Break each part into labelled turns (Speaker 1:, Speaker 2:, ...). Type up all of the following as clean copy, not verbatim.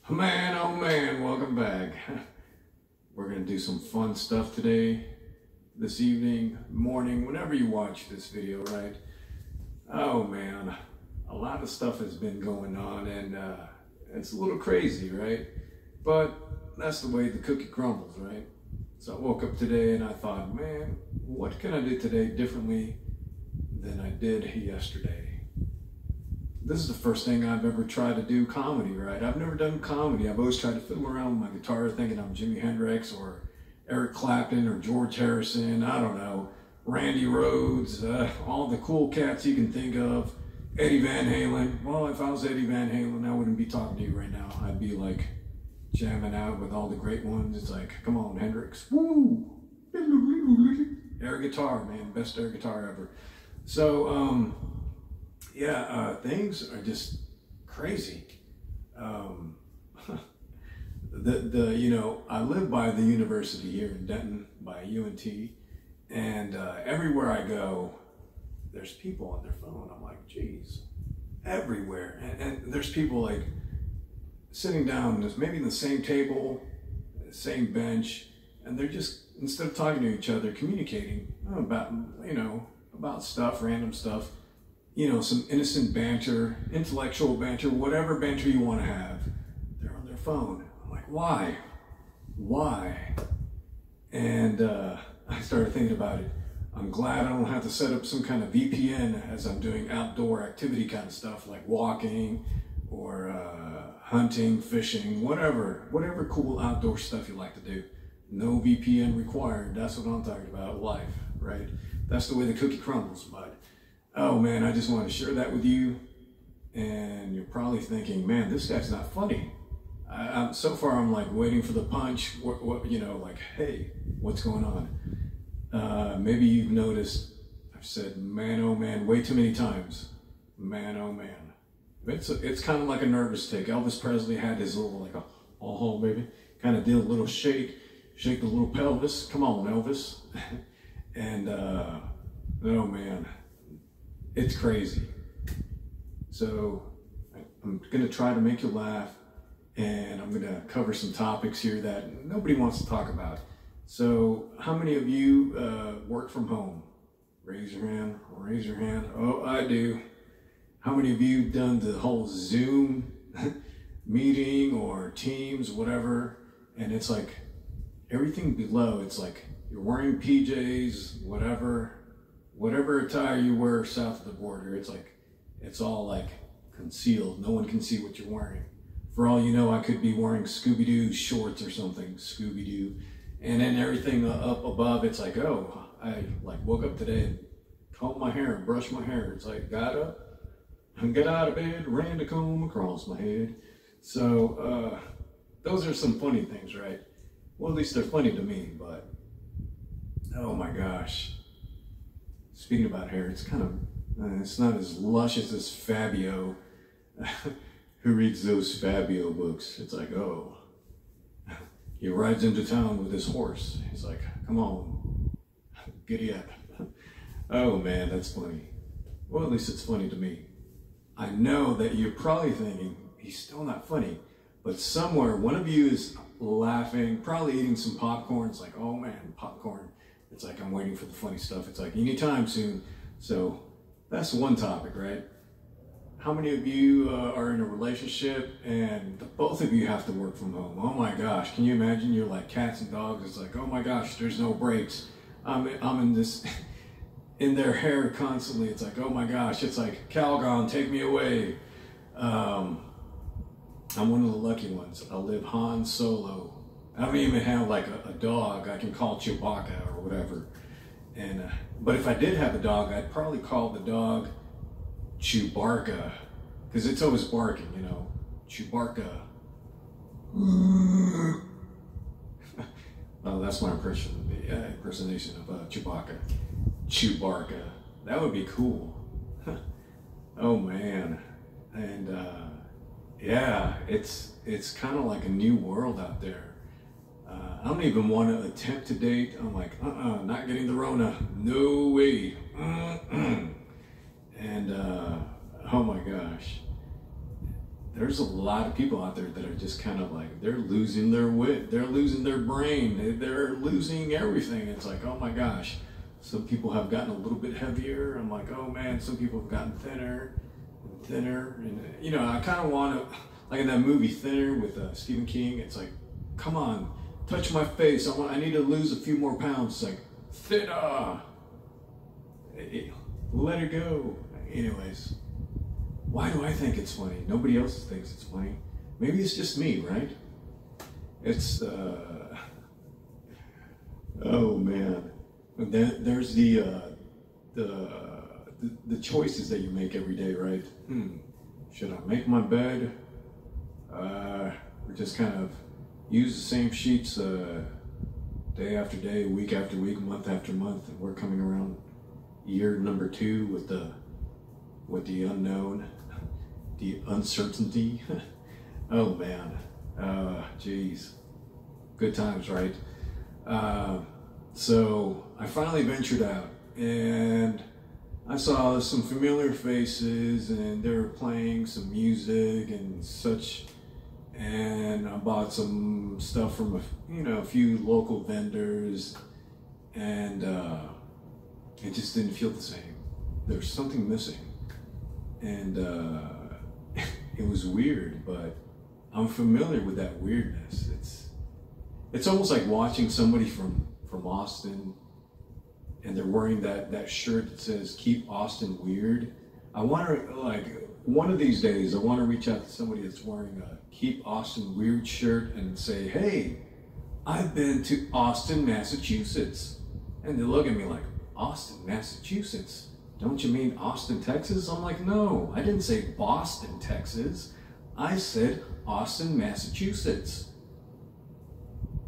Speaker 1: Man, oh man, welcome back. We're going to do some fun stuff today, this evening, morning, whenever you watch this video, right? Oh man, a lot of stuff has been going on and it's a little crazy, right? But that's the way the cookie crumbles, right? So I woke up today and I thought, man, what can I do today differently than I did yesterday? This is the first thing I've ever tried to do comedy, right? I've never done comedy. I've always tried to fiddle around with my guitar thinking I'm Jimi Hendrix or Eric Clapton or George Harrison, I don't know, Randy Rhoads, all the cool cats you can think of, Eddie Van Halen. Well, if I was Eddie Van Halen, I wouldn't be talking to you right now. I'd be like jamming out with all the great ones. It's like, come on, Hendrix. Woo! Air guitar, man, best air guitar ever. So, things are just crazy. I live by the university here in Denton, by UNT, and everywhere I go, there's people on their phone. I'm like, geez, everywhere. And there's people like sitting down, there's maybe the same table, same bench, and they're just, instead of talking to each other, communicating about stuff, random stuff. Some innocent banter, intellectual banter, whatever banter you want to have. They're on their phone. I'm like, why? Why? And I started thinking about it. I'm glad I don't have to set up some kind of VPN as I'm doing outdoor activity kind of stuff like walking or hunting, fishing, whatever cool outdoor stuff you like to do. No VPN required. That's what I'm talking about, life, right? That's the way the cookie crumbles, but oh man, I just want to share that with you. And you're probably thinking, man, this guy's not funny. So far, I'm like waiting for the punch. Like, hey, what's going on? Maybe you've noticed I've said, man, oh man, way too many times. Man, oh man. It's kind of like a nervous tick. Elvis Presley had his little, like a, oh, baby, kind of did a little shake the little pelvis. Come on, Elvis. And, oh man. It's crazy. So I'm going to try to make you laugh, and I'm going to cover some topics here that nobody wants to talk about. So how many of you work from home? Raise your hand. Raise your hand. Oh, I do. How many of you done the whole Zoom meeting or Teams, whatever, and it's like everything below, it's like you're wearing PJs, whatever attire you wear south of the border, it's like, it's all like concealed. No one can see what you're wearing. For all you know, I could be wearing Scooby-Doo shorts or something, Scooby-Doo. And then everything up above, it's like, oh, I like woke up today and combed my hair and brushed my hair. It's like, got up and got out of bed, ran the comb across my head. So those are some funny things, right? Well, at least they're funny to me, but oh my gosh. Speaking about hair, it's kind of, it's not as luscious as Fabio. Who reads those Fabio books? It's like, oh, he rides into town with his horse. He's like, come on, giddy up. Oh man, that's funny. Well, at least it's funny to me. I know that you're probably thinking, he's still not funny, but somewhere one of you is laughing, probably eating some popcorn. It's like, oh man, popcorn. It's like, I'm waiting for the funny stuff. It's like, anytime soon. So that's one topic, right? How many of you are in a relationship and both of you have to work from home? Oh my gosh, can you imagine? You're like cats and dogs. It's like, oh my gosh, there's no breaks. I'm in this, in their hair constantly. It's like, oh my gosh, it's like, Calgon, take me away. I'm one of the lucky ones. I live Han Solo. I don't even have like a dog I can call Chewbacca or whatever. And but if I did have a dog, I'd probably call the dog Chewbarca, because it's always barking, Chewbarca. Oh, that's my impersonation of Chewbacca. Chewbarca. That would be cool. Oh man. And yeah, it's kind of like a new world out there. I don't even want to attempt to date. I'm like, not getting the Rona. No way. And oh my gosh. there's a lot of people out there that are just kind of like, they're losing their wit, they're losing their brain, they're losing everything. It's like, oh my gosh. Some people have gotten a little bit heavier. I'm like, oh man, some people have gotten thinner and thinner. And, you know, I kind of want to, like in that movie Thinner with Stephen King, it's like, come on, touch my face. I need to lose a few more pounds. It's like, thinner. Let her go. Anyways, why do I think it's funny? Nobody else thinks it's funny. Maybe it's just me, right? It's, oh man. There's the choices that you make every day, right? Should I make my bed? Or just kind of use the same sheets day after day, week after week, month after month, and we're coming around year number 2 with the unknown, the uncertainty. Oh man, geez, good times, right? So I finally ventured out, and I saw some familiar faces, and they were playing some music and such. And I bought some stuff from a few local vendors, and it just didn't feel the same. There's something missing, and it was weird, but I'm familiar with that weirdness. It's almost like watching somebody from Austin, and they're wearing that shirt that says "Keep Austin Weird." I want to, like, one of these days, I want to reach out to somebody that's wearing a "Keep Austin Weird" shirt and say, "Hey, I've been to Austin, Massachusetts," and they look at me like, "Austin, Massachusetts? Don't you mean Austin, Texas?" I'm like, "No, I didn't say Boston, Texas. I said Austin, Massachusetts."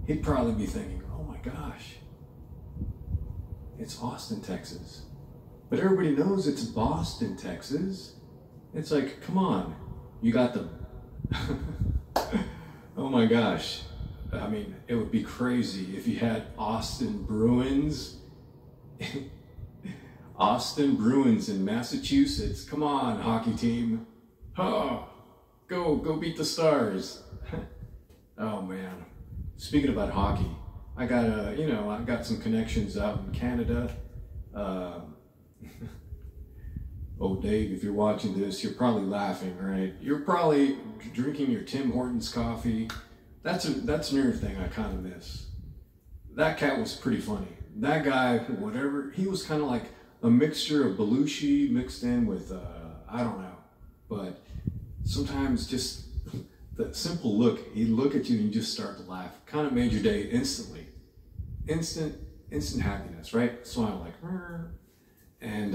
Speaker 1: He'd probably be thinking, "Oh my gosh, it's Austin, Texas." But everybody knows it's Boston, Texas. It's like, come on, you got the... Oh my gosh. I mean, it would be crazy if you had Austin Bruins. Austin Bruins in Massachusetts. Come on, hockey team. Oh, go beat the Stars. Oh man. Speaking about hockey, I got some connections out in Canada. Oh, Dave, if you're watching this, you're probably laughing, right? You're probably drinking your Tim Hortons coffee. That's another thing I kind of miss. That cat was pretty funny. That guy, whatever, he was kind of like a mixture of Belushi mixed in with, I don't know. But sometimes just the simple look, he'd look at you and you just start to laugh. Kind of made your day instantly. Instant happiness, right? Smile like, and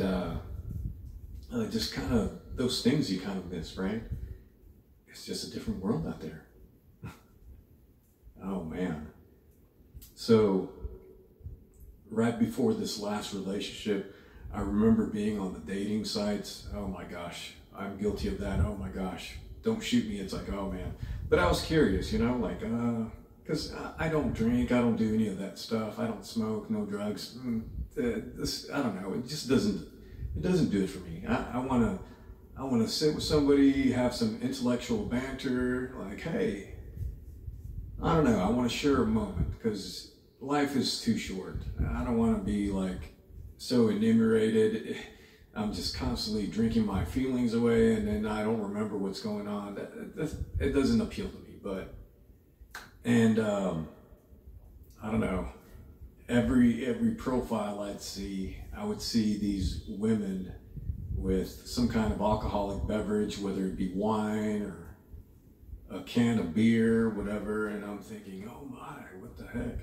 Speaker 1: just kind of those things you kind of miss, right? It's just a different world out there. Oh man. So right before this last relationship, I remember being on the dating sites. Oh my gosh, I'm guilty of that. Oh my gosh, don't shoot me. It's like, oh man. But I was curious, like, because I don't drink, I don't do any of that stuff. I don't smoke, no drugs. I don't know. It just doesn't do it for me. I want to sit with somebody, have some intellectual banter. Like, hey, I don't know. I want to share a moment because life is too short. I don't want to be like so enumerated. I'm just constantly drinking my feelings away, and then I don't remember what's going on. It doesn't appeal to me. And I don't know. Every profile I'd see, I would see these women with some kind of alcoholic beverage, whether it be wine or a can of beer, whatever. And I'm thinking, oh my, what the heck?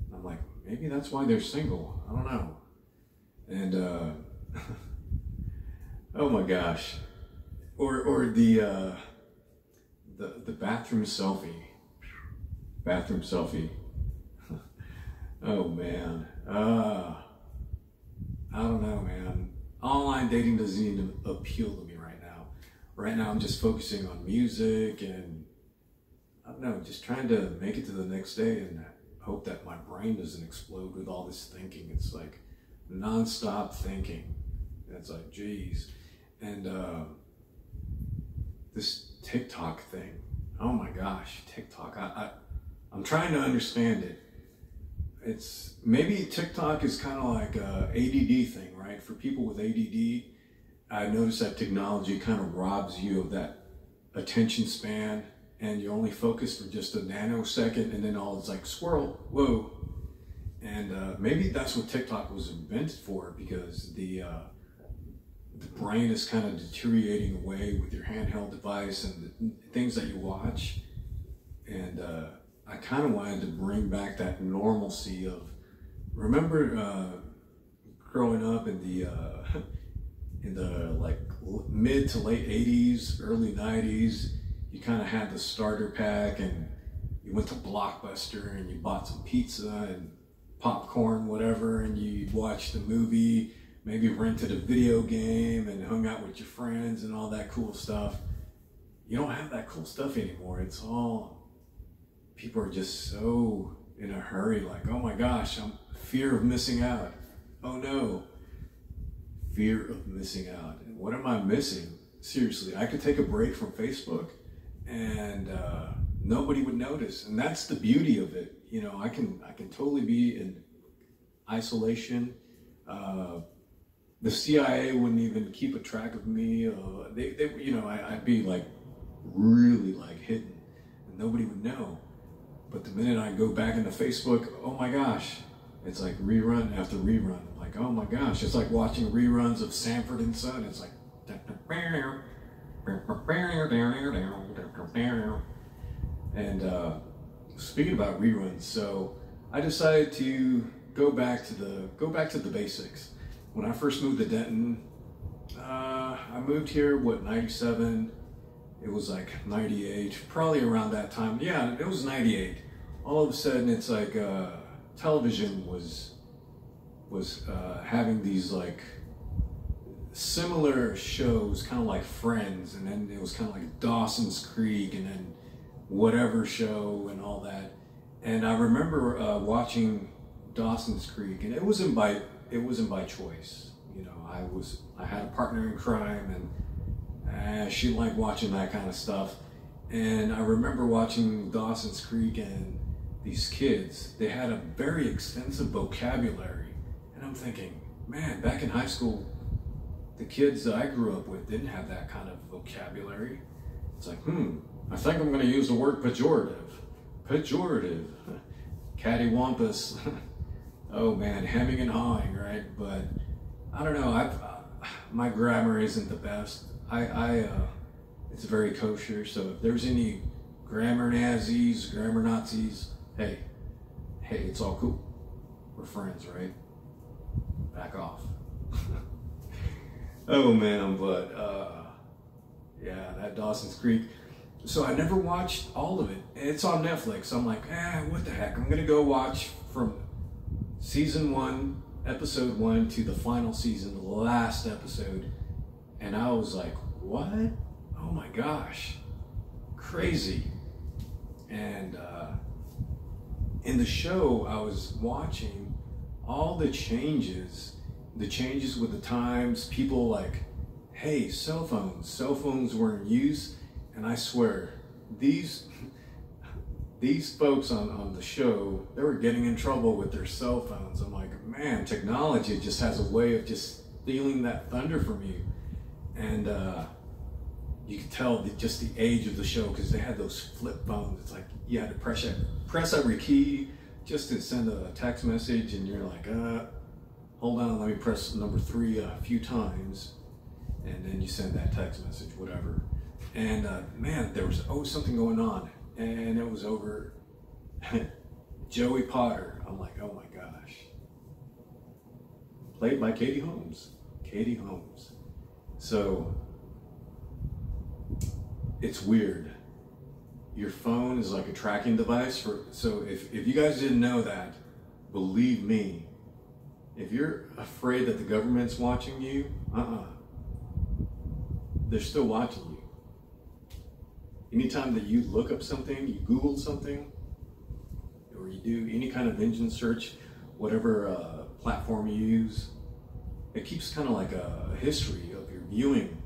Speaker 1: And I'm like, maybe that's why they're single. I don't know. And oh my gosh, or the bathroom selfie. Bathroom selfie. Oh man, I don't know, man. Online dating doesn't even appeal to me right now. Right now I'm just focusing on music and, I don't know, just trying to make it to the next day and hope that my brain doesn't explode with all this thinking. It's like non-stop thinking. And it's like, geez. And this TikTok thing. Oh my gosh, TikTok. I'm trying to understand it. It's maybe TikTok is kind of like a ADD thing, right? For people with ADD, I noticed that technology kind of robs you of that attention span, and you're only focused for just a nanosecond, and then all it's like squirrel, whoa. And maybe that's what TikTok was invented for, because the brain is kind of deteriorating away with your handheld device and the things that you watch. And I kind of wanted to bring back that normalcy of, remember growing up in the like mid to late 80s, early 90s, you kind of had the starter pack and you went to Blockbuster and you bought some pizza and popcorn, whatever, and you watched a movie, maybe rented a video game and hung out with your friends and all that cool stuff. You don't have that cool stuff anymore. It's all, people are just so in a hurry, like, oh my gosh, I'm fear of missing out. Oh no, fear of missing out. And what am I missing? Seriously, I could take a break from Facebook and nobody would notice. And that's the beauty of it. You know, I can totally be in isolation. The CIA wouldn't even keep a track of me. They you know, I'd be like really like hidden and nobody would know. But the minute I go back into Facebook, oh my gosh, it's like rerun after rerun. I'm like, oh my gosh, it's like watching reruns of Sanford and Son. It's like, and speaking about reruns, so I decided to go back to the basics. When I first moved to Denton, I moved here, what, 97? It was like 98, probably around that time. Yeah, it was 98. All of a sudden, it's like television was having these like similar shows, kind of like Friends, and then it was kind of like Dawson's Creek, and then whatever show and all that. And I remember watching Dawson's Creek, and it wasn't by choice. You know, I had a partner in crime, and she liked watching that kind of stuff. And I remember watching Dawson's Creek, and these kids, they had a very extensive vocabulary. And I'm thinking, man, back in high school, the kids that I grew up with didn't have that kind of vocabulary. It's like, I think I'm going to use the word pejorative. Pejorative. Cattywampus. Oh man, hemming and hawing, right? But I don't know, my grammar isn't the best. It's very kosher, so if there's any grammar Nazis, grammar Nazis, hey, it's all cool. We're friends, right? Back off. Oh man, but yeah, that Dawson's Creek. So I never watched all of it. It's on Netflix. I'm like, what the heck? I'm gonna go watch from season 1, episode 1 to the final season, the last episode. And I was like, what? Oh my gosh, crazy. And in the show, I was watching all the changes with the times. People like, hey, cell phones were in use. And I swear, these folks on the show, they were getting in trouble with their cell phones. I'm like, man, technology just has a way of just stealing that thunder from you. And you could tell just the age of the show, because they had those flip phones. It's like you had to press every key just to send a text message, and you're like, hold on, let me press number 3 a few times, and then you send that text message, whatever. And man, there was always something going on, and it was over Joey Potter. I'm like, oh my gosh. Played by Katie Holmes. Katie Holmes. So, it's weird. Your phone is like a tracking device so if you guys didn't know that, believe me, if you're afraid that the government's watching you, they're still watching you. Anytime that you look up something, you Google something, or you do any kind of engine search, whatever platform you use, it keeps kind of like a history of your viewing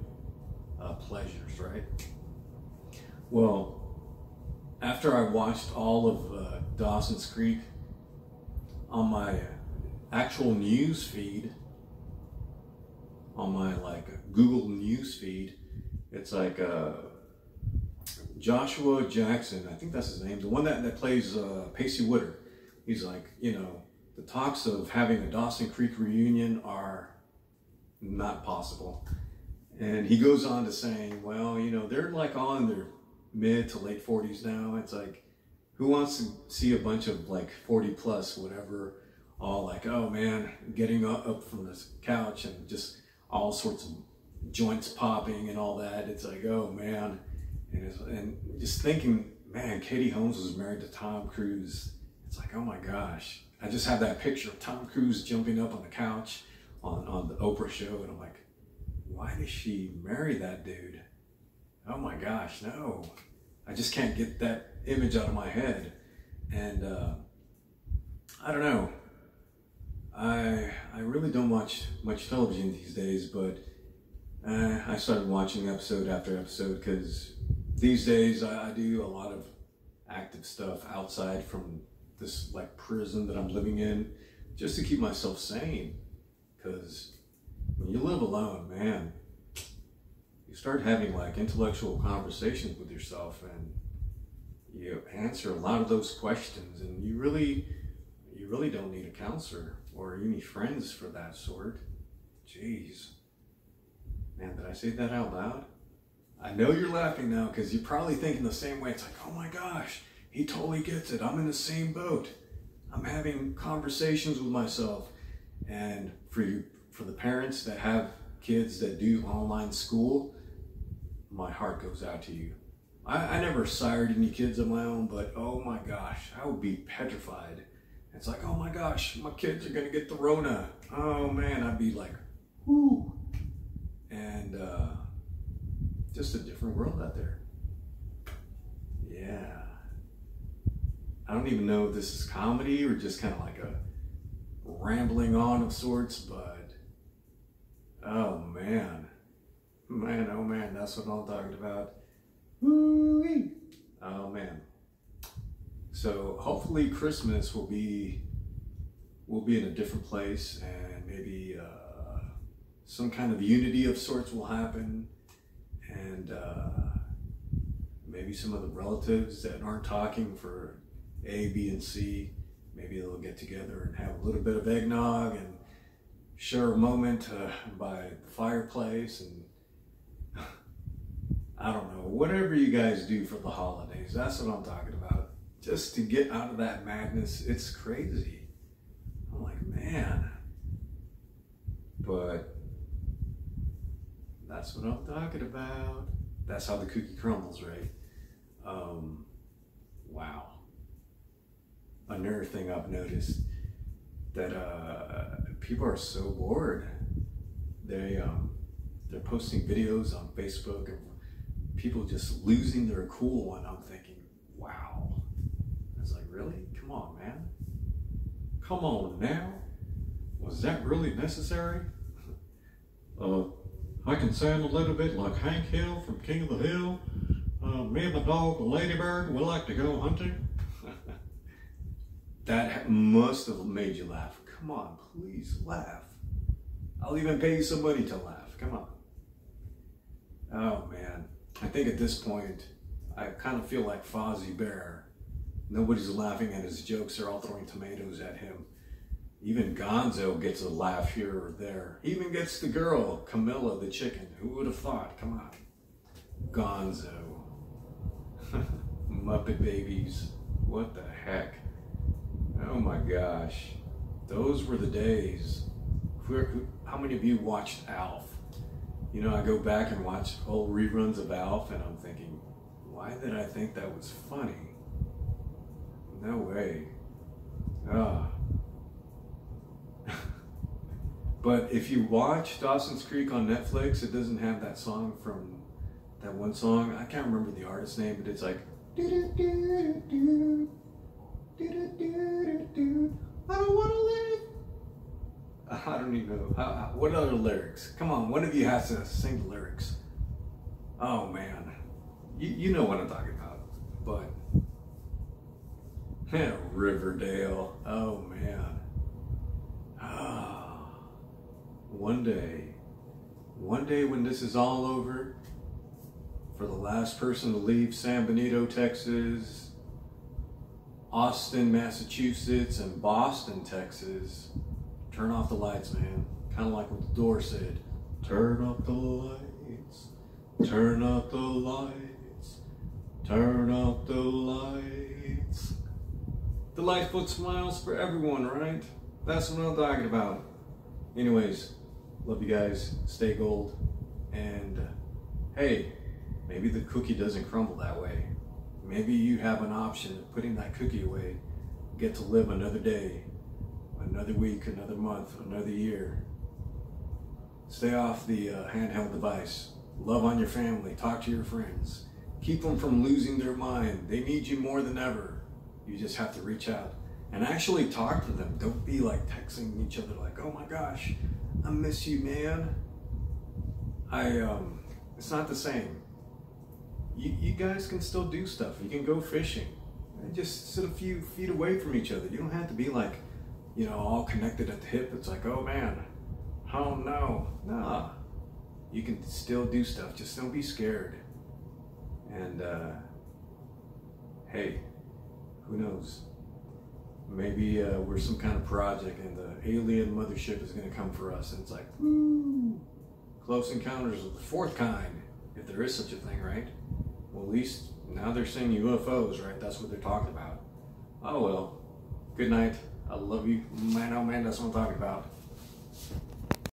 Speaker 1: pleasures, right? Well, after I watched all of Dawson's Creek on my actual news feed, on my like Google news feed, it's like Joshua Jackson, I think that's his name, the one that plays Pacey Woodard. He's like, you know, the talks of having a Dawson Creek reunion are not possible. And he goes on to saying, well, you know, they're like on their mid to late 40s now. It's like, who wants to see a bunch of like 40 plus, whatever, all like, oh man, getting up from this couch and just all sorts of joints popping and all that. It's like, oh man. And just thinking, man, Katie Holmes was married to Tom Cruise. It's like, oh my gosh. I just have that picture of Tom Cruise jumping up on the couch on the Oprah show. And I'm like, why did she marry that dude? Oh my gosh, no. I just can't get that image out of my head. And I don't know. I really don't watch much television these days, but I started watching episode after episode because these days I do a lot of active stuff outside from this like prison that I'm living in just to keep myself sane. Because when you live alone, man, you start having like intellectual conversations with yourself and you answer a lot of those questions, and you really don't need a counselor or any friends for that sort. Jeez. Man, did I say that out loud? I know you're laughing now because you're probably thinking the same way. It's like, oh my gosh, he totally gets it. I'm in the same boat. I'm having conversations with myself. And for the parents that have kids that do online school, my heart goes out to you. I never sired any kids of my own, but oh my gosh, I would be petrified. It's like, oh my gosh, my kids are gonna get the Rona. Oh man, I'd be like, whoo. And just a different world out there. Yeah. I don't even know if this is comedy or just kind of like a rambling on of sorts, but oh man. Man, oh man, that's what I'm talking about. Woo-wee. Oh man. So hopefully Christmas will be in a different place, and maybe some kind of unity of sorts will happen, and maybe some of the relatives that aren't talking for A, B, and C, maybe they'll get together and have a little bit of eggnog and share a moment by the fireplace, and I don't know, whatever you guys do for the holidays, that's what I'm talking about. Just to get out of that madness, it's crazy. I'm like, man. But that's what I'm talking about. That's how the cookie crumbles, right? Wow. Another thing I've noticed, that people are so bored. They're posting videos on Facebook of people just losing their cool, and I'm thinking, wow. I was like, really? Come on, man. Come on now. Was that really necessary? I can sound a little bit like Hank Hill from King of the Hill. Me and my dog, Ladybird, we like to go hunting. That must have made you laugh. Come on, please laugh. I'll even pay you some money to laugh. Come on. Oh man. I think at this point, I kind of feel like Fozzie Bear. Nobody's laughing at his jokes. They're all throwing tomatoes at him. Even Gonzo gets a laugh here or there. He even gets the girl, Camilla the chicken. Who would have thought? Come on. Gonzo. Muppet Babies. What the heck? Oh my gosh. Those were the days. How many of you watched Alf? You know, I go back and watch old reruns of Alf, and I'm thinking, why did I think that was funny? No way. Ah. But if you watch Dawson's Creek on Netflix, it doesn't have that song from that one song. I can't remember the artist's name, but it's like, I don't want to live. I don't even know. What are the lyrics? Come on, one of you has to sing the lyrics. Oh man. You know what I'm talking about. But Riverdale. Oh man. Ah, one day when this is all over, for the last person to leave San Benito, Texas, Austin, Massachusetts, and Boston, Texas, turn off the lights, man. Kind of like what the Doors said. Turn off the lights. Turn off the lights. Turn off the lights. The light puts smiles for everyone, right? That's what I'm talking about. Anyways, love you guys. Stay gold. And hey, maybe the cookie doesn't crumble that way. Maybe you have an option of putting that cookie away. Get to live another day, another week, another month, another year. Stay off the handheld device. Love on your family. Talk to your friends. Keep them from losing their mind. They need you more than ever. You just have to reach out and actually talk to them. Don't be like texting each other like, oh my gosh, I miss you, man. It's not the same. You guys can still do stuff. You can go fishing and just sit a few feet away from each other. You don't have to be like, all connected at the hip. It's like, oh man, oh no. Nah, you can still do stuff. Just don't be scared. And hey, who knows? Maybe we're some kind of project and the alien mothership is going to come for us. And it's like, woo, Close Encounters of the Fourth Kind, if there is such a thing, right? Well, at least now they're saying UFOs, right? That's what they're talking about. Oh well. Good night. I love you. Man, oh man, that's what I'm talking about.